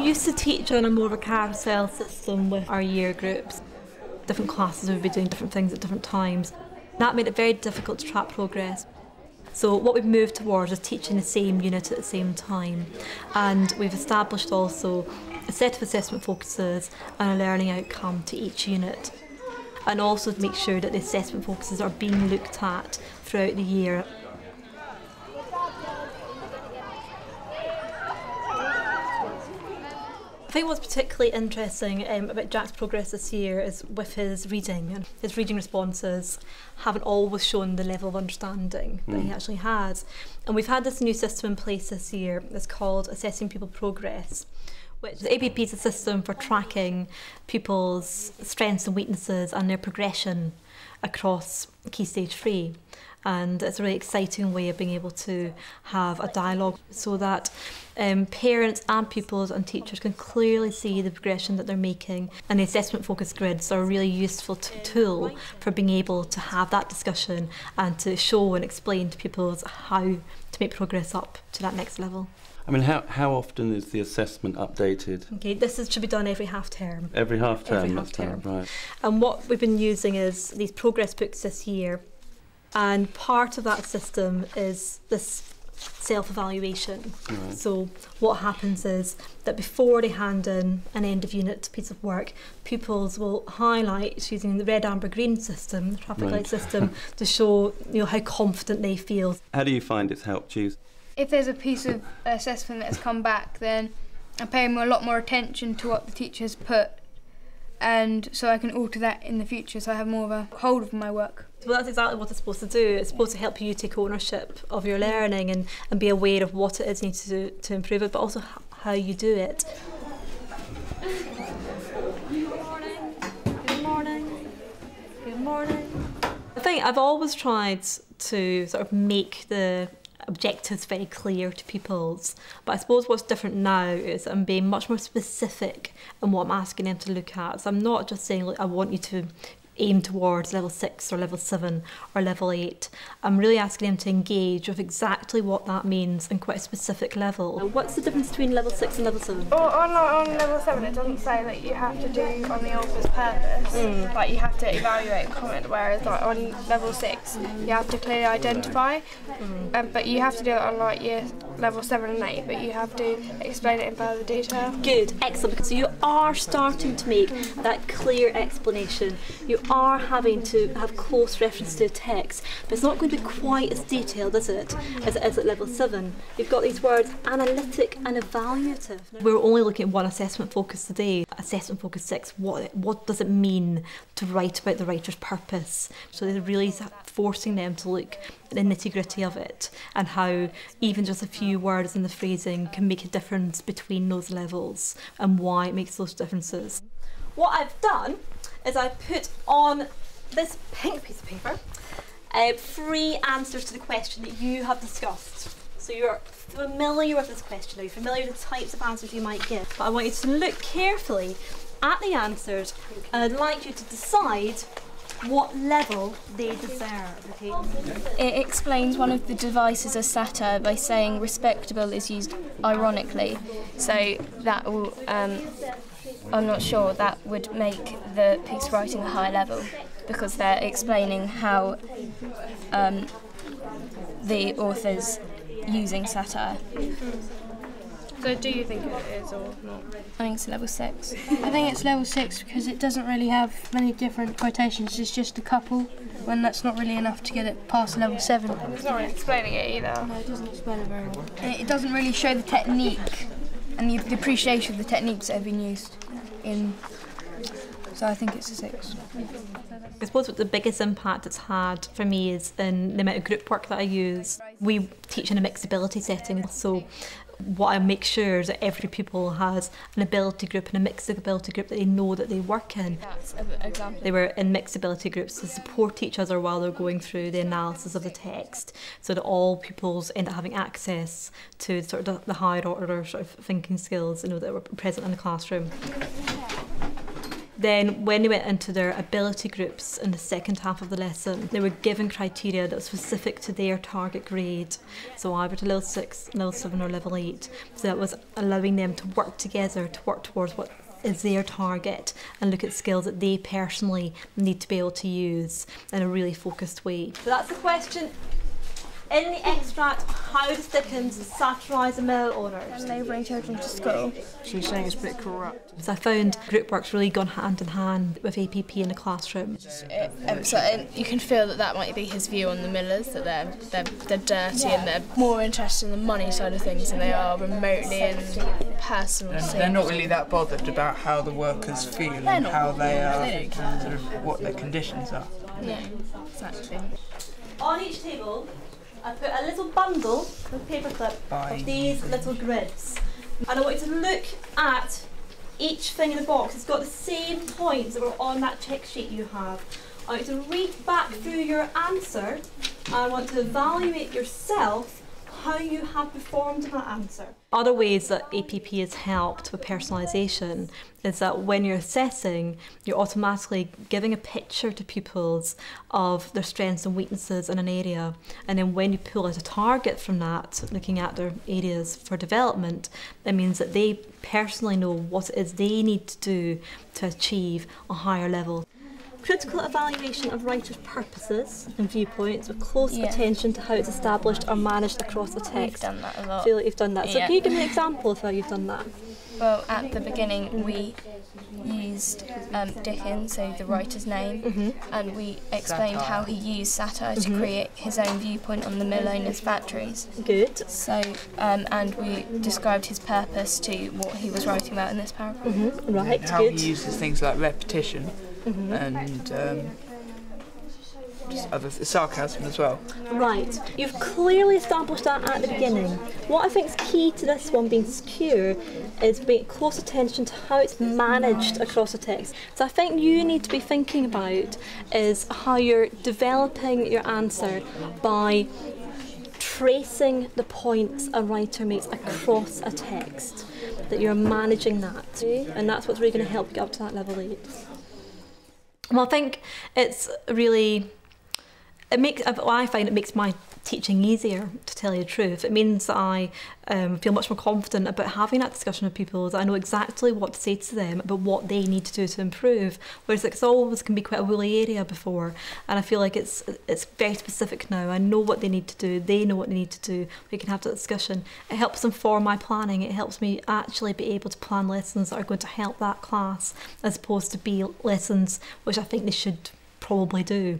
used to teach on a more of a carousel system with our year groups. Different classes would be doing different things at different times. That made it very difficult to track progress. So what we've moved towards is teaching the same unit at the same time. And we've established also a set of assessment focuses and a learning outcome to each unit. And also to make sure that the assessment focuses are being looked at throughout the year. I think what's particularly interesting about Jack's progress this year is with his reading. And his reading responses haven't always shown the level of understanding that he actually has. And we've had this new system in place this year. It's called Assessing Pupil Progress, which the APP is a system for tracking pupils' strengths and weaknesses and their progression across Key Stage 3. And it's a really exciting way of being able to have a dialogue so that parents and pupils and teachers can clearly see the progression that they're making. And the assessment focus grids are a really useful tool for being able to have that discussion and to show and explain to pupils how to make progress up to that next level. I mean, how often is the assessment updated? Okay, should be done every half term. Every half term? Every half term. Right. And what we've been using is these progress books this year. And part of that system is this self-evaluation. Right. So what happens is that before they hand in an end of unit piece of work, pupils will highlight using the red, amber, green system, the traffic light system, to show how confident they feel. How do you find it's helped you? If there's a piece of assessment that's come back, then I'm paying a lot more attention to what the teacher's put, and so I can alter that in the future, so I have more of a hold of my work. Well, that's exactly what it's supposed to do. It's supposed to help you take ownership of your learning and be aware of what it is you need to do to improve it, but also how you do it. Good morning. Good morning. Good morning. I think I've always tried to sort of make the objectives very clear to pupils, but I suppose what's different now is I'm being much more specific in what I'm asking them to look at. So I'm not just saying, look, I want you to aim towards level 6 or level 7 or level 8. I'm really asking them to engage with exactly what that means in quite a specific level. What's the difference between level 6 and level 7? Well, on level 7 it doesn't say that you have to do on the author's purpose, like you have to evaluate and comment, whereas like on level 6 you have to clearly identify, but you have to do it on like year level 7 and 8, but you have to explain it in further detail. Good, excellent, so you are starting to make that clear explanation. You are having to have close reference to a text, but it's not going to be quite as detailed, is it, as it is at level 7. You've got these words, analytic and evaluative. We're only looking at one assessment focus today. Assessment focus 6, what does it mean to write about the writer's purpose? So they're really forcing them to look at the nitty-gritty of it and how even just a few words in the phrasing can make a difference between those levels and why it makes those differences. What I've done is I've put on this pink piece of paper 3 answers to the question that you have discussed. So you're familiar with this question, are you familiar with the types of answers you might give? But I want you to look carefully at the answers and I'd like you to decide what level they deserve, okay? It explains one of the devices as satire by saying respectable is used ironically. So that will, I'm not sure, that would make the piece of writing a high level because they're explaining how the author's using satire. So do you think it is or not? I think it's level 6. I think it's level 6 because it doesn't really have many different quotations, it's just a couple, when that's not really enough to get it past level 7. It's not really explaining it either. No, it doesn't explain it very well. It doesn't really show the technique and the appreciation of the techniques that have been used in, so I think it's a 6. I suppose what the biggest impact it's had for me is in the amount of group work that I use. We teach in a mixed ability setting, so what I make sure is that every pupil has an ability group and a mixed ability group that they know that they work in. That's an example. They were in mixed ability groups to support each other while they're going through the analysis of the text, so that all pupils end up having access to sort of the higher order sort of thinking skills, that were present in the classroom. Then when they went into their ability groups in the second half of the lesson, they were given criteria that was specific to their target grade. So either to level 6, level 7 or level 8. So that was allowing them to work together to work towards what is their target and look at skills that they personally need to be able to use in a really focused way. So that's the question. In the extract, how does Dickens satirise the mill owners? They bring children to school. She's saying it's a bit corrupt. So I found group work's really gone hand in hand with APP in the classroom. So you can feel that might be his view on the millers, that they're dirty and they're more interested in the money side of things than they are remotely in personal things. They're not really that bothered about how the workers feel and how they are, sort of what their conditions are. Yeah, exactly. On each table, I put a little bundle with paperclip of these little grids. And I want you to look at each thing in the box. It's got the same points that were on that check sheet you have. I want you to read back through your answer and I want to evaluate yourself how you have performed in that answer. Other ways that APP has helped with personalisation is that when you're assessing, you're automatically giving a picture to pupils of their strengths and weaknesses in an area, and then when you pull out a target from that, looking at their areas for development, that means that they personally know what it is they need to do to achieve a higher level. Critical evaluation of writers' purposes and viewpoints with close attention to how it's established or managed across the text. We've done that a lot. I feel like you've done that. So Yeah. can you give me an example of how you've done that? Well, at the beginning we used Dickens, so the writer's name, and we explained how he used satire to create his own viewpoint on the mill owners' factories. Good. So, and we described his purpose to what he was writing about in this paragraph. Right, How good. he uses things like repetition and just other sarcasm as well. Right, you've clearly established that at the beginning. What I think is key to this one being secure is paying close attention to how it's managed across the text. So I think you need to be thinking about is how you're developing your answer by tracing the points a writer makes across a text, that you're managing that, and that's what's really going to help you get up to that level 8. Well, I think it's really, I find it makes my teaching easier, to tell you the truth. It means that I feel much more confident about having that discussion with pupils. I know exactly what to say to them about what they need to do to improve, whereas it's always can be quite a woolly area before, and I feel like it's very specific now. I know what they need to do, they know what they need to do, we can have that discussion. It helps inform my planning, it helps me actually be able to plan lessons that are going to help that class, as opposed to be lessons which I think they should probably do.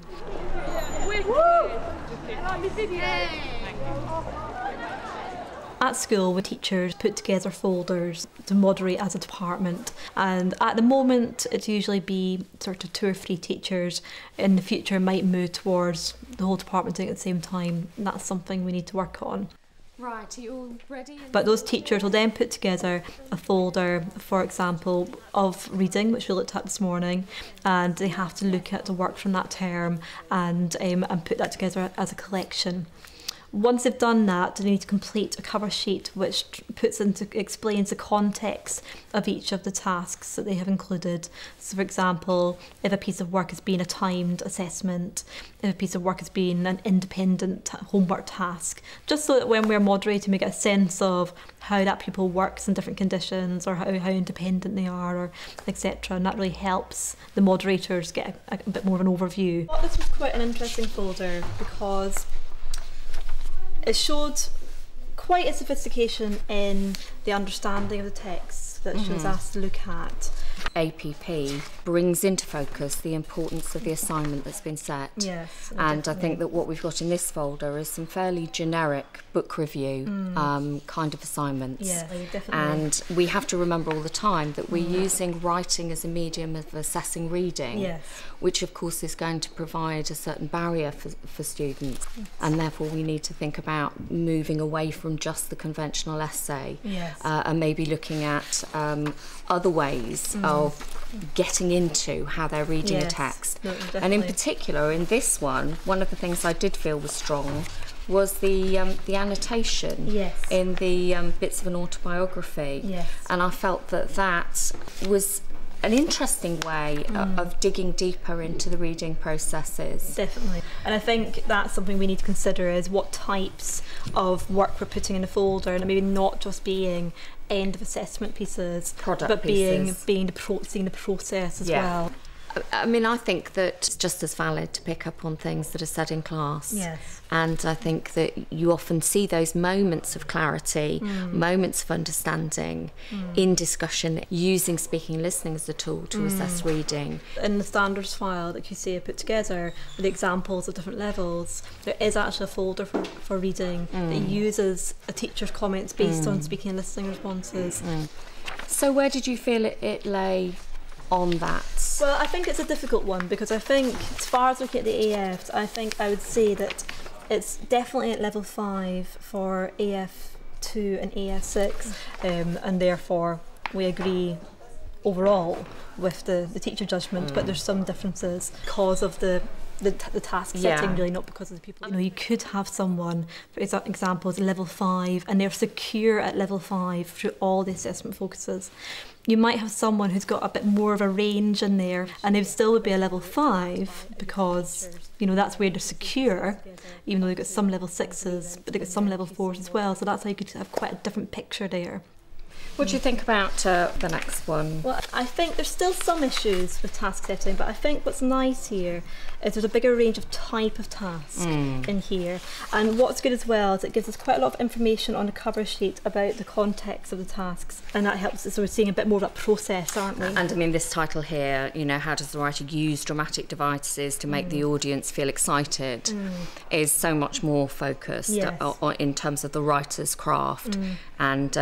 At school, the teachers put together folders to moderate as a department, and at the moment it'd usually be sort of 2 or 3 teachers. In the future might move towards the whole department doing it at the same time, and that's something we need to work on. Right, are you all ready? But those teachers will then put together a folder, for example, of reading, which we looked at this morning, and they have to look at the work from that term and put that together as a collection. Once they've done that, they need to complete a cover sheet which explains the context of each of the tasks that they have included. So, for example, if a piece of work has been a timed assessment, if a piece of work has been an independent homework task, just so that when we're moderating we get a sense of how that pupil works in different conditions, or how independent they are, or etc. And that really helps the moderators get a bit more of an overview. I thought this was quite an interesting folder because it showed quite a sophistication in the understanding of the text that she was asked to look at. APP brings into focus the importance of the assignment that's been set. Yes, and I think that what we've got in this folder is some fairly generic book review kind of assignments. Yeah, definitely. And we have to remember all the time that we're using writing as a medium of assessing reading, Yes. which of course is going to provide a certain barrier for students, and therefore we need to think about moving away from just the conventional essay, Yes. and maybe looking at other ways of getting into how they're reading a Yes, text. no, And in definitely. particular in this one of the things I did feel was strong was the annotation Yes. in the bits of an autobiography. Yes. And I felt that was an interesting way of digging deeper into the reading processes. Definitely. And I think that's something we need to consider, is what types of work we're putting in the folder, and maybe not just being end of assessment pieces, Product but pieces. seeing the process as Yeah. well. I mean, I think that it's just as valid to pick up on things that are said in class. Yes. And I think that you often see those moments of clarity, moments of understanding in discussion, using speaking and listening as a tool to assess reading. In the standards file that QC have put together with examples of different levels, there is actually a folder for reading that uses a teacher's comments based on speaking and listening responses. So where did you feel it lay on that? Well, I think it's a difficult one, because I think, as far as looking at the AFs, I think I would say that it's definitely at level 5 for AF2 and AF6, and therefore we agree overall with the teacher judgment, but there's some differences because of the task setting, really, not because of the people. You know, you could have someone, for example, is level 5 and they're secure at level 5 through all the assessment focuses. You might have someone who's got a bit more of a range in there, and they still would be a level 5 because, you know, that's where they're secure, even though they've got some level 6s, but they've got some level 4s as well. So that's how you could have quite a different picture there. What do you think about the next one? Well, I think there's still some issues with task setting, but I think what's nice here is there's a bigger range of type of task in here. And what's good as well is it gives us quite a lot of information on the cover sheet about the context of the tasks, and that helps us. So we're seeing a bit more of that process, aren't we? And I mean, this title here, you know, how does the writer use dramatic devices to make the audience feel excited, is so much more focused in terms of the writer's craft and,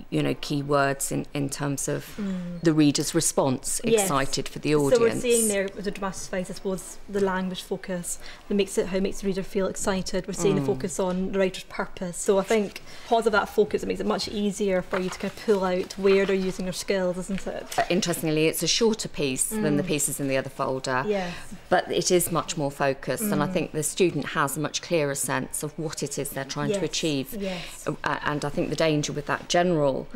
you know, key words in terms of the reader's response, excited for the audience. So we're seeing there with the dramatic device, I suppose, the language focus that makes it, how it makes the reader feel excited. We're seeing the focus on the writer's purpose. So I think because of that focus, it makes it much easier for you to kind of pull out where they're using their skills, isn't it? Interestingly, it's a shorter piece than the pieces in the other folder, but it is much more focused, and I think the student has a much clearer sense of what it is they're trying to achieve. And I think the danger with that general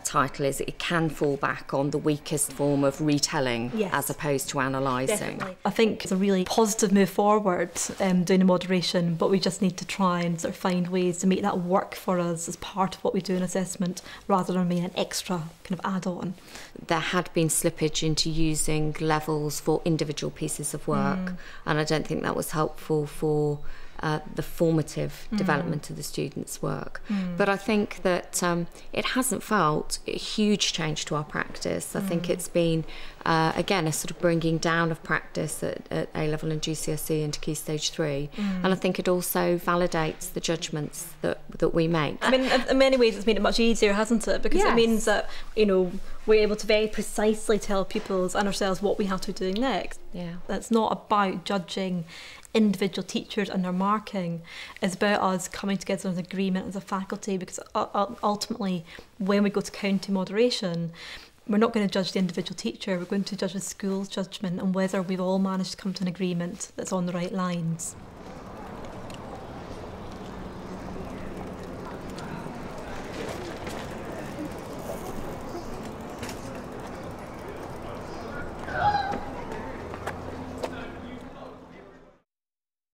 title is it can fall back on the weakest form of retelling as opposed to analysing. I think it's a really positive move forward doing the moderation, but we just need to try and sort of find ways to make that work for us as part of what we do in assessment, rather than being an extra kind of add-on. There had been slippage into using levels for individual pieces of work, and I don't think that was helpful for the formative development of the students' work. But I think that it hasn't felt a huge change to our practice. I think it's been, again, a sort of bringing down of practice at A-level and GCSE into Key Stage 3. And I think it also validates the judgments that we make. I mean, in many ways it's made it much easier, hasn't it? Because it means that, you know, we're able to very precisely tell pupils and ourselves what we have to be doing next. It's not about judging individual teachers and their marking. It's about us coming together as an agreement as a faculty, because ultimately when we go to county moderation, we're not going to judge the individual teacher, we're going to judge the school's judgment and whether we've all managed to come to an agreement that's on the right lines.